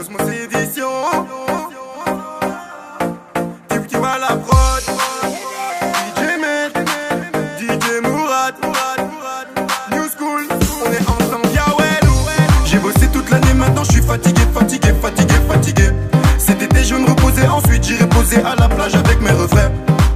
Cosmos Édition. Qui va la prod. DJ Med, DJ Mourad. New School, on est ensemble, Yahweh. J'ai bossé toute l'année, maintenant je suis fatigué. Cet été je me reposais, ensuite j'irai poser à la plage avec mes refrains.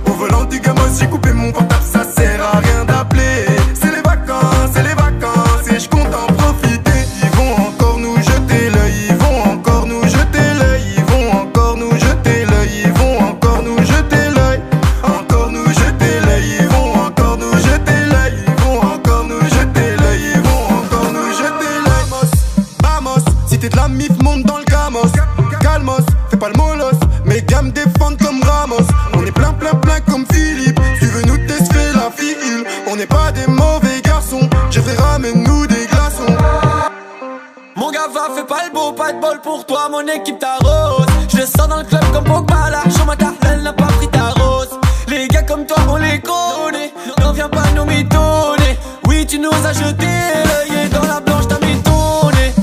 Au volant du Gamos, j'ai coupé mon portable, ça sert à rien d'appeler. C'est les vacances, et je compte en profiter. Ils vont encore nous jeter l'œil, ils vont encore nous jeter l'œil, ils vont encore nous jeter l'œil, ils vont encore nous jeter l'œil, encore nous jeter l'œil, ils vont encore nous jeter l'œil, ils vont encore nous jeter l'œil, ils vont encore nous jeter l'œil. Vamos, si t'es de la mif, monte dans le Gamos. Calmos, fais pas le molos, mes gammes défendent comme Ramos. On est plein comme Philippe, tu veux nous tester la file. On n'est pas des mauvais garçons, je vais ramène-nous des glaçons. Mon gars va, fais pas le beau, pas de bol pour toi, mon équipe t'arrose. Je descends dans le club comme Pogba, l'argent ma elle n'a pas pris ta rose. Les gars comme toi on les connaît, n'en viens pas nous mitonner. Oui tu nous as jeté l'œil et dans la blanche t'as mis ton nez.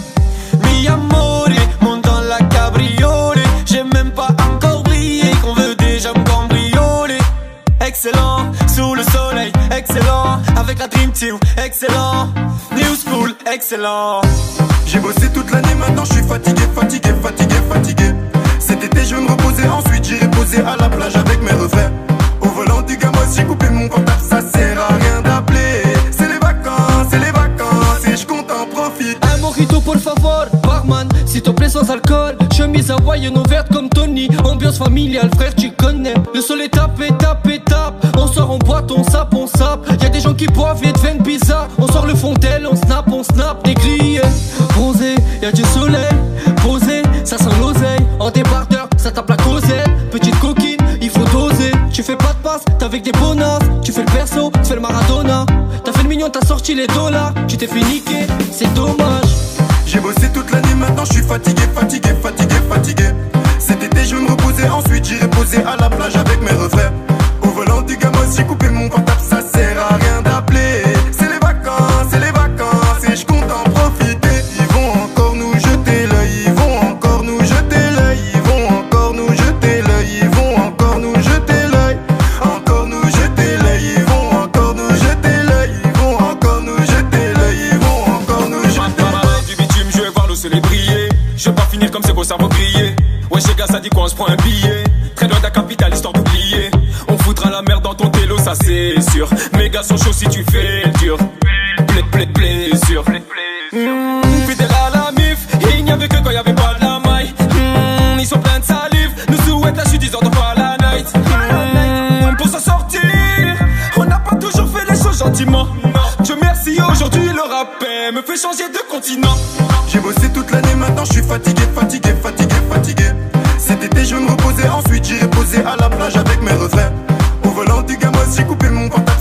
Mi amore, monte dans la cabriolet. J'ai même pas encore brillé, qu'on veut déjà me cambrioler. Excellent, sous le soleil, excellent. Avec la Dream Team, excellent. New School, excellent. J'ai bossé toute l'année, maintenant je suis fatigué. Cet été je vais me reposer, ensuite j'irai poser à la plage avec mes refrains. Au volant du Gamos, j'ai coupé mon portable, ça sert à rien d'appeler. C'est les vacances, et je compte en profiter. Un mojito por favor, barman, s'il te plaît sans alcool. Chemise hawaïenne ouverte comme Tony. Ambiance familiale, frère tu connais. Le sol est tapé. On sort en boîte, on sape. Y'a des gens qui boivent et deviennent bizarres. On sort le fondel, on snap. Des grillés, bronzé, y'a du soleil. Posé, ça sent l'oseille. En débardeur, ça tape la causette. Petite coquine, il faut doser. Tu fais pas de passe, t'es avec des bonasses. Tu fais le perso, tu fais le Maradona. T'as fait le mignon, t'as sorti les dollars. Tu t'es fait niquer, c'est dommage. J'ai bossé toute l'année, maintenant je suis fatigué. Cet été je vais me reposer, ensuite j'irai poser à la plage avec mes refrains. Au volant du Gamos, j'ai coupé mon portable, ça sert à rien d'appeler. C'est les vacances, et je compte en profiter. Ils vont encore nous jeter l'œil, ils vont encore nous jeter l'œil, ils vont encore nous jeter l'œil, ils vont encore nous jeter l'œil, encore nous jeter l'œil, ils vont encore nous jeter l'œil, ils vont encore nous jeter l'œil, ils vont encore nous jeter l'œil. Du bitume, je vais voir le soleil briller. Je vais pas finir comme c'est beau, ça va griller. Ouais, chez gars, ça dit quoi, on se prend un billet. Très loin de la capitale, histoire d'oublier. On foutra la merde dans ton télo, ça c'est sûr. Mes gars sont chauds si tu fais le dur. Plaisir. Fidèle à la mif, il n'y avait que quand il n'y avait pas de la maille. Ils sont pleins de salive, nous souhaitent la chute, ils entendent pas la night. Pour s'en sortir, on n'a pas toujours fait les choses gentiment. Dieu merci, aujourd'hui le rap me fait changer de continent. J'ai bossé toute l'année, maintenant je suis fatigué. Cet été je vais me reposer, ensuite j'irai poser à la plage avec mes refrains. Au volant du Gamos, j'ai coupé mon portable.